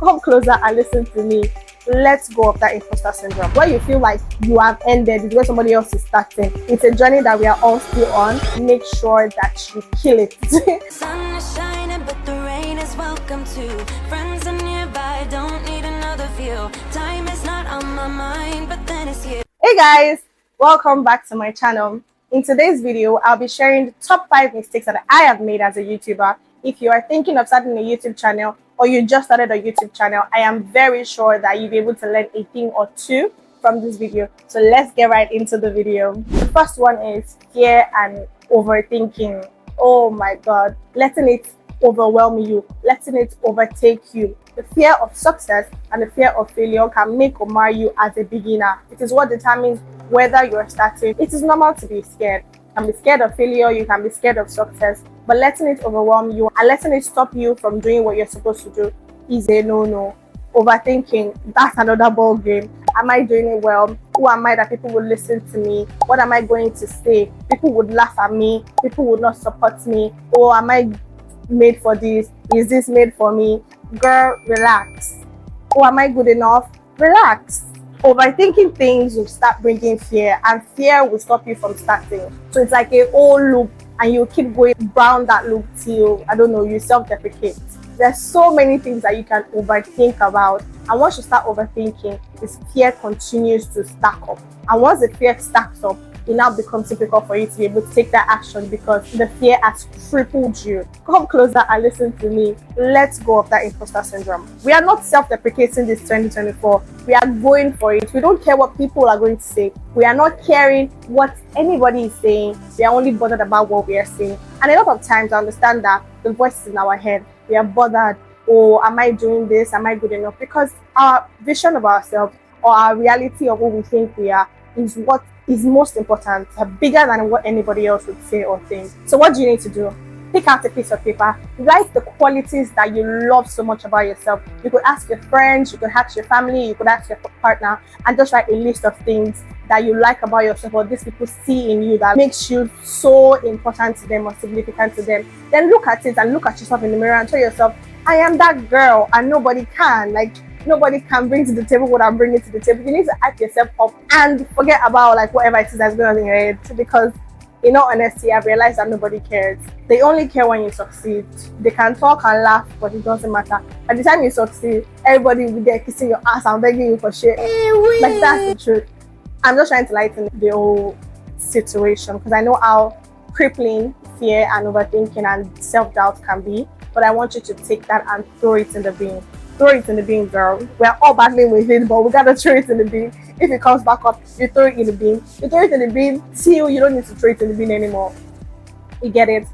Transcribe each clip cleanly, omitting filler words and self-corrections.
Come closer and listen to me. Let's go of that imposter syndrome. Where you feel like you have ended is where somebody else is starting. It's a journey that we are all still on. Make sure that you kill it. Sun is shining, but the rain is welcome too. Friends are nearby, don't need another view. Time is not on my mind, but then it's here. Hey guys, welcome back to my channel. In today's video, I'll be sharing the top 5 mistakes that I have made as a YouTuber. If you are thinking of starting a YouTube channel or you just started a YouTube channel, I am very sure that you'll be able to learn a thing or two from this video. So let's get right into the video. The first one is fear and overthinking. Oh my God, letting it overwhelm you, letting it overtake you. The fear of success and the fear of failure can make or mar you as a beginner. It is what determines whether you're starting. It is normal to be scared. You can be scared of failure, you can be scared of success, but letting it overwhelm you and letting it stop you from doing what you're supposed to do is a no-no. Overthinking, that's another ball game. Am I doing it well? Who am I that people will listen to me? What am I going to say? People would laugh at me. People would not support me. Or am I made for this? Is this made for me? Girl, relax. Oh, am I good enough? Relax. Overthinking things will start bringing fear, and fear will stop you from starting. So it's like a whole loop, and you keep going down that loop till, I don't know, you self-deprecate. There's so many things that you can overthink about, and once you start overthinking, this fear continues to stack up. And once the fear stacks up, it now becomes difficult for you to be able to take that action because the fear has crippled you. Come closer and listen to me. Let's go of that imposter syndrome. We are not self-deprecating this 2024. We are going for it. We don't care what people are going to say. We are not caring what anybody is saying. We are only bothered about what we are saying. And a lot of times I understand that the voices in our head, we are bothered. Oh, am I doing this? Am I good enough? Because our vision of ourselves or our reality of what we think we are is what is most important, bigger than what anybody else would say or think. So what do you need to do? Pick out a piece of paper, write the qualities that you love so much about yourself. You could ask your friends, you could ask your family, you could ask your partner, and just write a list of things that you like about yourself or these people see in you that makes you so important to them or significant to them. Then look at it and look at yourself in the mirror and tell yourself, I am that girl and nobody can. Nobody can bring to the table what I'm bringing to the table. You need to act yourself up and forget about whatever it is that's going on in your head, because in all honesty, I've realized that nobody cares. They only care when you succeed. They can talk and laugh, but it doesn't matter. At the time you succeed, everybody will be there kissing your ass and begging you for shit. Like, that's the truth. I'm just trying to lighten the whole situation because I know how crippling fear and overthinking and self-doubt can be, but I want you to take that and throw it in the bin. Throw it in the bin, girl. We're all battling with it, but we gotta throw it in the bin. If it comes back up, you throw it in the bin. You throw it in the bin till you don't need to throw it in the bin anymore. You get it?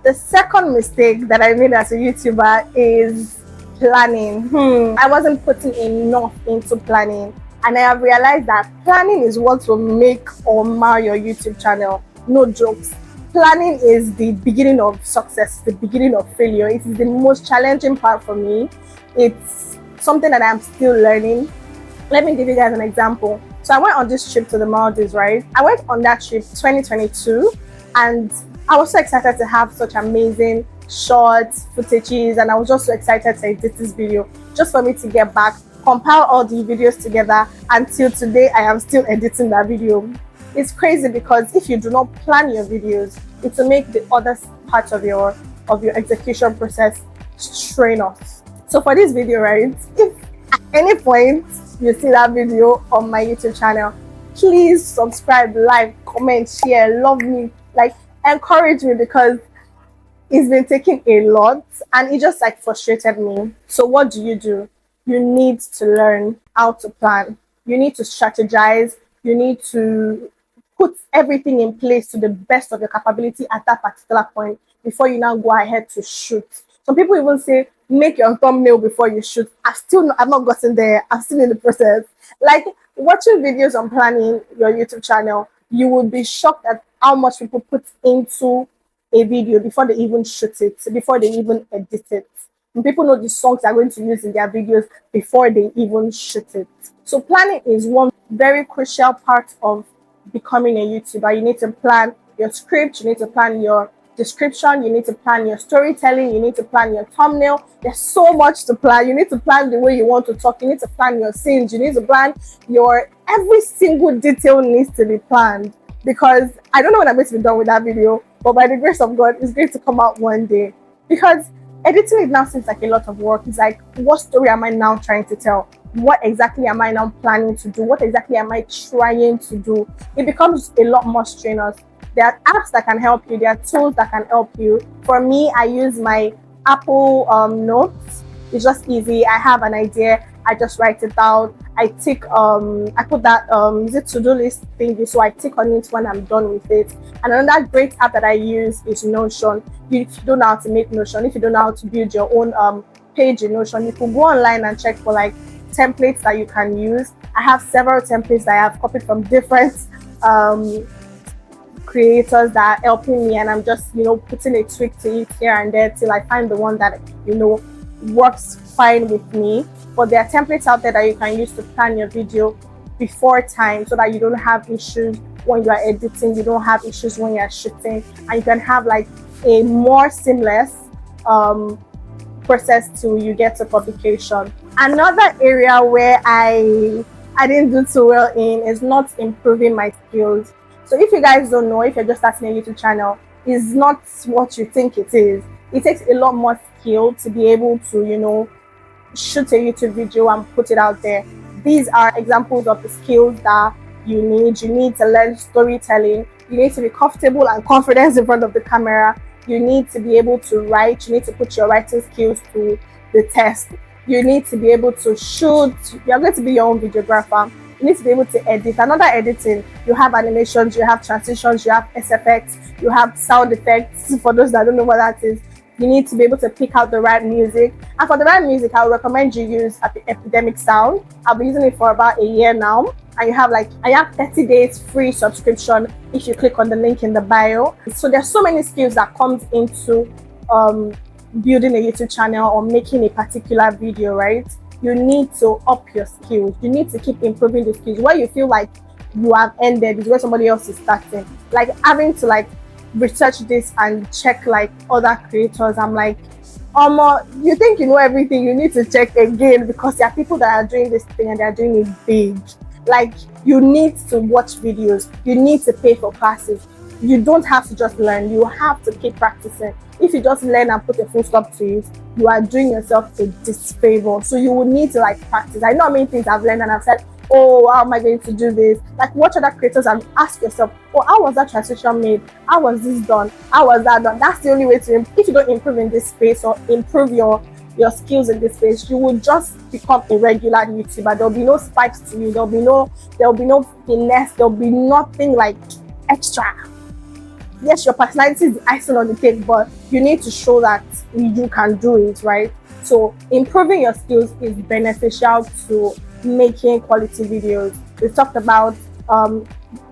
The second mistake that I made as a YouTuber is planning. I wasn't putting enough into planning, and I have realized that planning is what will make or mar your YouTube channel. No jokes. Planning is the beginning of success, the beginning of failure. It is the most challenging part for me. It's something that I'm still learning. Let me give you guys an example. So I went on this trip to the Maldives, right? I went on that trip 2022, and I was so excited to have such amazing shots, footages, and I was just so excited to edit this video just for me to get back, compile all the videos together. Until today, I am still editing that video. It's crazy because if you do not plan your videos, it will make the other parts of your execution process strenuous. So for this video, right, if at any point you see that video on my YouTube channel, please subscribe, like, comment, share, love me, encourage me, because it's been taking a lot and it just frustrated me. So what do? You need to learn how to plan. You need to strategize. You need to put everything in place to the best of your capability at that particular point before you now go ahead to shoot. Some people even say, make your thumbnail before you shoot. I've not gotten there. I'm still in the process. Watching videos on planning your YouTube channel, you would be shocked at how much people put into a video before they even shoot it, before they even edit it. And people know the songs they're going to use in their videos before they even shoot it. So planning is one very crucial part of becoming a YouTuber. You need to plan your script, you need to plan your description, you need to plan your storytelling, you need to plan your thumbnail. There's so much to plan. You need to plan the way you want to talk, you need to plan your scenes, you need to plan your every single detail needs to be planned, because I don't know when I'm going to be done with that video, but by the grace of God, it's going to come out one day. Because editing it now seems like a lot of work. It's like, what story am I now trying to tell? What exactly am I now planning to do? What exactly am I trying to do? It becomes a lot more strenuous. There are apps that can help you. There are tools that can help you. For me, I use my Apple Notes. It's just easy. I have an idea, I just write it out. I tick I put that is it to-do list thingy, so I tick on it when I'm done with it. And another great app that I use is Notion. If you don't know how to make Notion, if you don't know how to build your own page in Notion, you can go online and check for like templates that you can use. I have several templates that I have copied from different creators that are helping me, and I'm just putting a tweak to it here and there till I find the one that works fine with me. But there are templates out there that you can use to plan your video before time, so that you don't have issues when you are editing, you don't have issues when you are shooting, and you can have like a more seamless process till you get to publication. Another area where I didn't do too well in is not improving my skills. So if you guys don't know, if you're just starting a YouTube channel, it's not what you think it is. It takes a lot more skill to be able to shoot a YouTube video and put it out there. These are examples of the skills that you need. You need to learn storytelling. You need to be comfortable and confident in front of the camera. You need to be able to write. You need to put your writing skills to the test. You need to be able to shoot. You're going to be your own videographer. You need to be able to edit. Another editing, you have animations, you have transitions, you have SFX, you have sound effects. For those that don't know what that is, you need to be able to pick out the right music. And for the right music, I would recommend you use Epidemic Sound. I've been using it for about a year now. And I have 30 days free subscription if you click on the link in the bio. So there's so many skills that comes into building a YouTube channel or making a particular video, right? You need to up your skills. You need to keep improving the skills. Where you feel like you have ended is where somebody else is starting. Like having to research this and check other creators. I'm like, you think you know everything, you need to check again, because there are people that are doing this thing and they are doing it big. Like, you need to watch videos, you need to pay for classes. You don't have to just learn, you have to keep practicing. If you just learn and put a full stop to it, you are doing yourself a disfavor. So you will need to practice. I know how many things I've learned and I've said, oh, how am I going to do this? Watch other creators and ask yourself, oh, how was that transition made? How was this done? How was that done? That's the only way to if you don't improve in this space or improve your skills in this space, you will just become a regular YouTuber. There'll be no spikes to you, there'll be no finesse, there'll be nothing extra. Yes, your personality is the icing on the cake, but you need to show that you can do it, right? So improving your skills is beneficial to making quality videos. We've talked about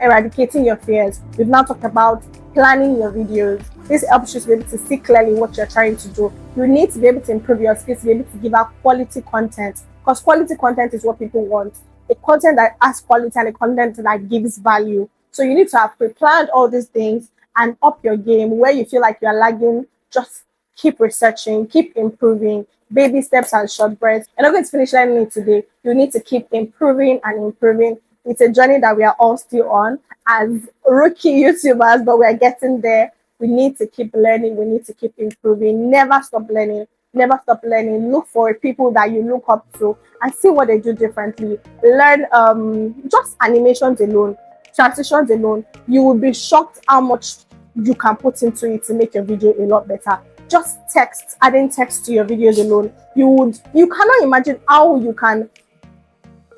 eradicating your fears. We've now talked about planning your videos. This helps you to be able to see clearly what you're trying to do. You need to be able to improve your skills to be able to give out quality content, because quality content is what people want. A content that has quality and a content that gives value. So you need to have pre-planned all these things and up your game. Where you feel like you're lagging, just keep researching, keep improving. Baby steps and short breaths. You're not going to finish learning it today. You need to keep improving and improving. It's a journey that we are all still on as rookie YouTubers, but we are getting there. We need to keep learning. We need to keep improving. Never stop learning. Never stop learning. Look for people that you look up to and see what they do differently. Learn just animations alone, transitions alone. You will be shocked how much you can put into it to make your video a lot better. Just adding text to your videos alone. You cannot imagine how you can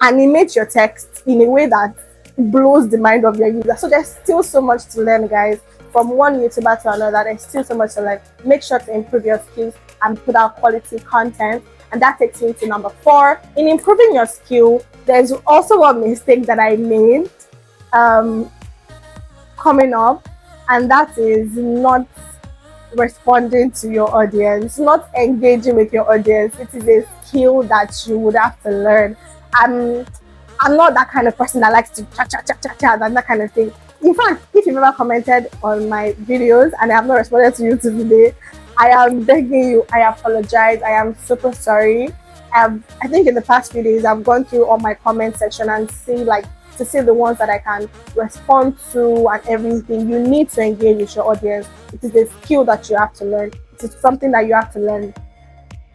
animate your text in a way that blows the mind of your user. So there's still so much to learn, guys. From one YouTuber to another, there's still so much to learn. Make sure to improve your skills and put out quality content. And that takes me to number 4. In improving your skill, there's also one mistake that I made coming up, and that is not responding to your audience, not engaging with your audience. It is a skill that you would have to learn. I'm not that kind of person that likes to chat and that kind of thing. In fact, if you've ever commented on my videos and I have not responded to you till today, I am begging you, I apologize. I am super sorry. I think in the past few days I've gone through all my comment section and see the ones that I can respond to and everything. You need to engage with your audience. It is a skill that you have to learn. It is something that you have to learn.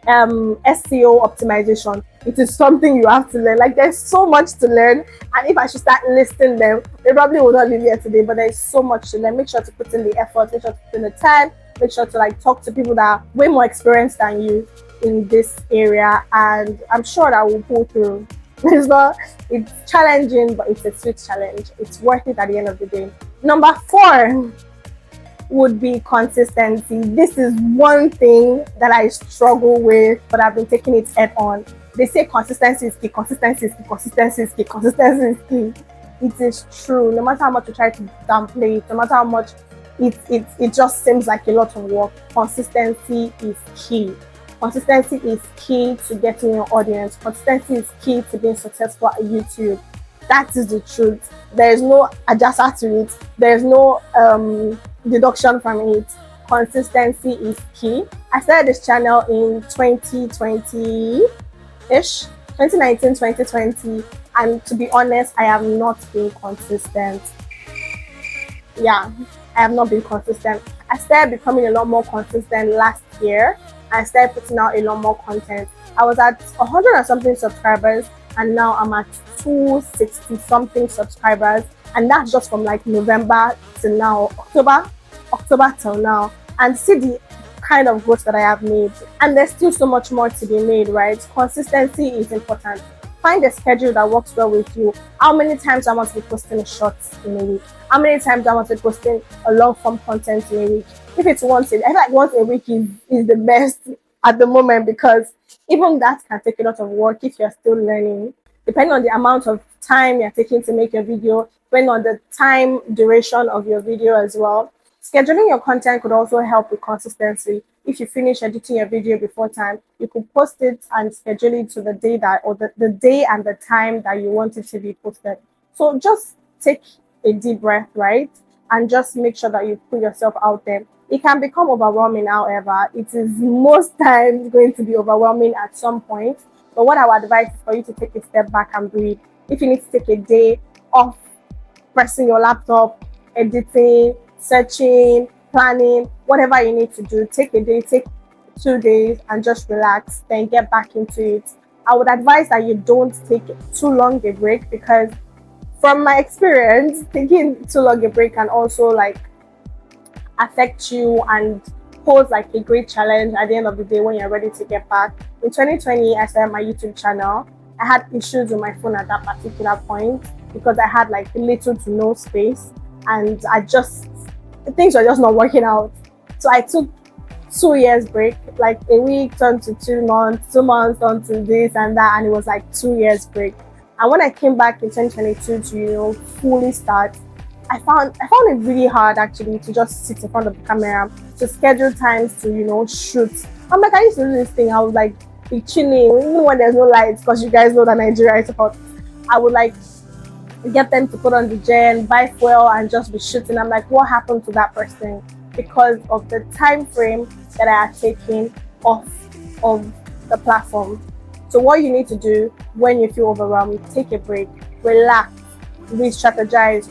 SEO optimization. It is something you have to learn. Like there's so much to learn, and if I should start listing them, they probably will not leave here today. But there's so much to learn. Make sure to put in the effort. Make sure to put in the time. Make sure to like talk to people that are way more experienced than you in this area, and I'm sure that we'll pull through. It's challenging, but it's a sweet challenge. It's worth it at the end of the day. Number 4 would be consistency. This is one thing that I struggle with, but I've been taking it head on. They say consistency is key, consistency is key, consistency is key, consistency is key. It is true. No matter how much you try to downplay it, no matter how much it just seems like a lot of work, consistency is key. Consistency is key to getting your audience. Consistency is key to being successful at YouTube. That is the truth. There is no adjustment to it. There is no deduction from it. Consistency is key. I started this channel in 2020-ish, 2019, 2020, and to be honest, I have not been consistent. Yeah, I have not been consistent. I started becoming a lot more consistent last year. I started putting out a lot more content. I was at 100 and something subscribers, and now I'm at 260 something subscribers, and that's just from like November to now, October till now. And see the kind of growth that I have made, and there's still so much more to be made, right? Consistency is important. Find a schedule that works well with you. How many times I want to be posting shorts in a week? How many times I want to be posting a long form content in a week? If it's once a, I feel like once a week is the best at the moment, because even that can take a lot of work if you're still learning. Depending on the amount of time you're taking to make your video, depending on the time duration of your video as well. Scheduling your content could also help with consistency. If you finish editing your video before time, you could post it and schedule it to the day that, or the day and the time that you want it to be posted. So just take a deep breath, right? And just make sure that you put yourself out there. It can become overwhelming, however. It is most times going to be overwhelming at some point. But what I would advise is for you to take a step back and breathe. If you need to take a day off pressing your laptop, editing, searching, planning, whatever you need to do, take a day, take 2 days and just relax, then get back into it. I would advise that you don't take too long a break, because from my experience, taking too long a break can also like affect you and pose like a great challenge at the end of the day when you're ready to get back. In 2020, I started my YouTube channel. I had issues with my phone at that particular point because I had like little to no space, and things were just not working out. So I took 2 years break, like a week turned to 2 months, 2 months turned to this and that, and it was like 2 years break. And when I came back in 2022 to fully start, I found it really hard actually to just sit in front of the camera, to schedule times to shoot. I'm like, I used to do this thing. I would like be chilling even when there's no lights, because you guys know that Nigeria is hot. I would like get them to put on the gen, buy fuel, and just be shooting. I'm like, what happened to that person? Because of the time frame that I had taken off of the platform. So what you need to do when you feel overwhelmed, take a break, relax, re-strategize,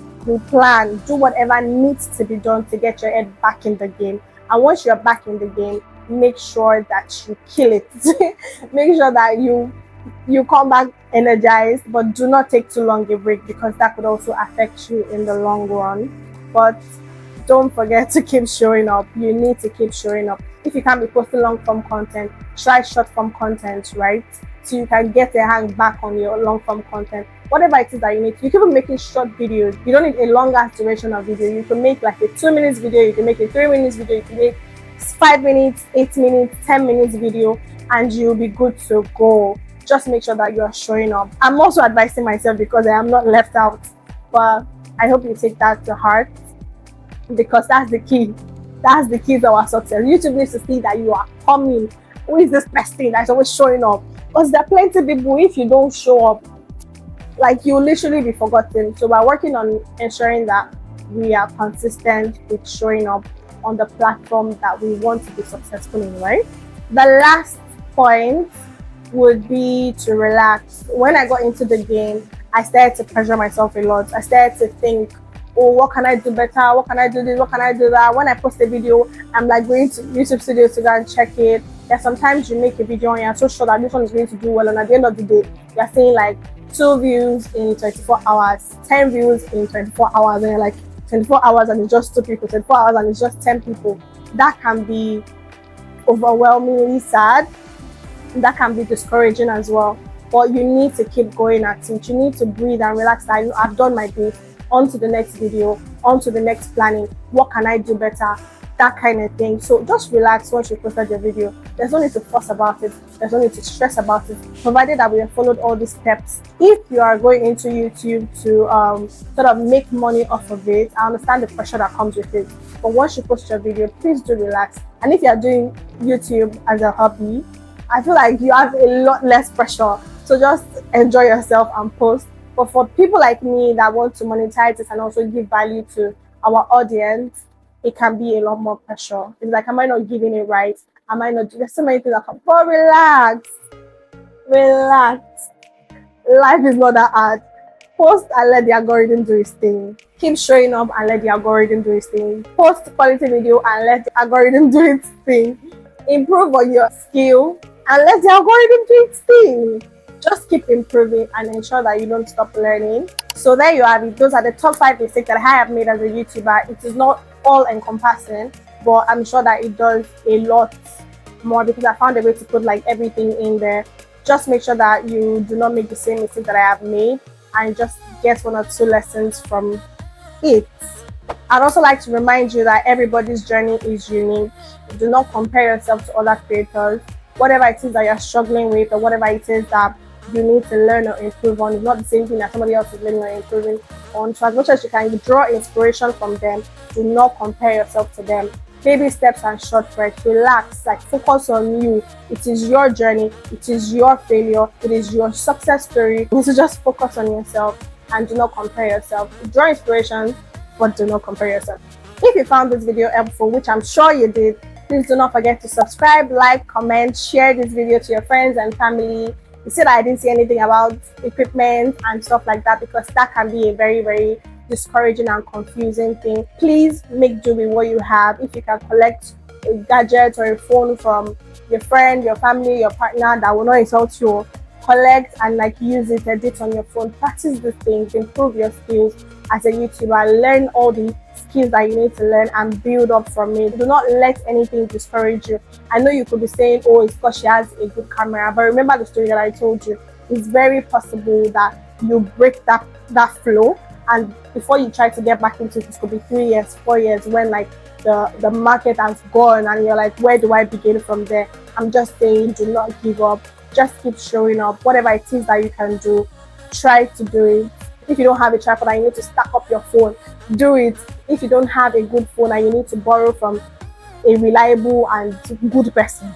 plan, do whatever needs to be done to get your head back in the game. And once you're back in the game, make sure that you kill it. Make sure that you come back energized, but do not take too long a break, because that could also affect you in the long run. But don't forget to keep showing up. You need to keep showing up. If you can't be posting long form content, try short form content, right? So you can get a hang back on your long form content. Whatever it is that you need. You can be making short videos. You don't need a longer duration of video. You can make like a 2 minutes video, you can make a 3 minutes video, you can make 5 minutes, 8 minutes, 10 minutes video, and you'll be good to go. Just make sure that you're showing up. I'm also advising myself because I am not left out. But I hope you take that to heart, because that's the key. That's the key to our success. YouTube needs to see that you are coming. Who is this person that's always showing up? Because there are plenty of people, if you don't show up, like you'll literally be forgotten. So we're working on ensuring that we are consistent with showing up on the platform that we want to be successful in, right? The last point would be to relax. When I got into the game, I started to pressure myself a lot. I started to think, oh, what can I do better? What can I do this? What can I do that? When I post a video, I'm like going to YouTube Studios to go and check it. Yeah, sometimes you make a video and you're so sure that this one is going to do well, and at the end of the day, you're seeing like 2 views in 24 hours, 10 views in 24 hours, and you're like 24 hours and it's just 2 people, 24 hours and it's just 10 people. That can be overwhelmingly sad. That can be discouraging as well. But you need to keep going at it. You need to breathe and relax. I've done my bit. On to the next video, on to the next planning. What can I do better? That kind of thing. So just relax once you posted your video. There's no need to fuss about it. There's no need to stress about it, provided that we have followed all these steps. If you are going into YouTube to sort of make money off of it, I understand the pressure that comes with it. But once you post your video, please do relax. And if you are doing YouTube as a hobby, I feel like you have a lot less pressure. So just enjoy yourself and post. But for people like me that want to monetize it and also give value to our audience, it can be a lot more pressure. It's like, am I not giving it right? Am I not? There's so many things that come. But relax, relax. Life is not that hard. Post and let the algorithm do its thing. Keep showing up and let the algorithm do its thing. Post quality video and let the algorithm do its thing. Improve on your skill and let the algorithm do its thing. Just keep improving and ensure that you don't stop learning. So there you have it. Those are the top 5 mistakes that I have made as a YouTuber. It is not all encompassing, but I'm sure that it does a lot more because I found a way to put like everything in there. Just make sure that you do not make the same mistake that I have made and just get 1 or 2 lessons from it. I'd also like to remind you that everybody's journey is unique. Do not compare yourself to other creators. Whatever it is that you're struggling with or whatever it is that you need to learn or improve on is not the same thing that somebody else is learning or improving on. So as much as you can draw inspiration from them, do not compare yourself to them. Baby steps and shortcuts. Relax, like focus on you. It is your journey. It is your failure. It is your success story. You need to just focus on yourself and do not compare yourself. Draw inspiration, but do not compare yourself. If you found this video helpful, which I'm sure you did, please do not forget to subscribe, like, comment, share this video to your friends and family. You see that I didn't say anything about equipment and stuff like that because that can be a very, very discouraging and confusing thing. Please make do with what you have. If you can collect a gadget or a phone from your friend, your family, your partner that will not insult you, collect and like use it, edit on your phone. Practice these things, improve your skills as a YouTuber, learn all the skills that you need to learn and build up from it. Do not let anything discourage you. I know you could be saying, oh, it's because she has a good camera, but remember the story that I told you. It's very possible that you break that flow, and before you try to get back into it, it could be 3 years, 4 years when like the market has gone and you're like, where do I begin from there? I'm just saying, do not give up. Just keep showing up. Whatever it is that you can do, try to do it. If you don't have a tripod and you need to stack up your phone, do it. If you don't have a good phone and you need to borrow from a reliable and good person,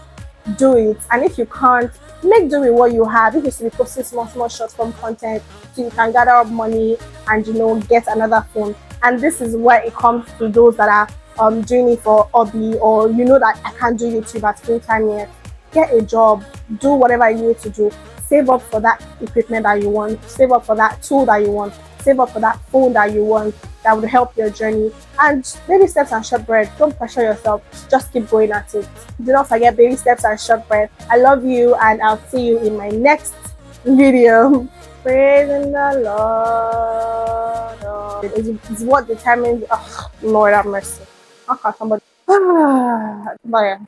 do it. And if you can't, make do with what you have. If you should be posting small short form content so you can gather up money and get another phone. And this is where it comes to those that are doing it for hobby, or that I can't do YouTube at full time yet. Get a job, do whatever you need to do. Save up for that equipment that you want, save up for that tool that you want, save up for that phone that you want that would help your journey. And baby steps and shortbread. Don't pressure yourself, just keep going at it. Do not forget baby steps and shortbread. I love you and I'll see you in my next video. Praising the Lord. It's what determines. Oh, Lord have mercy. Okay, somebody. But yeah,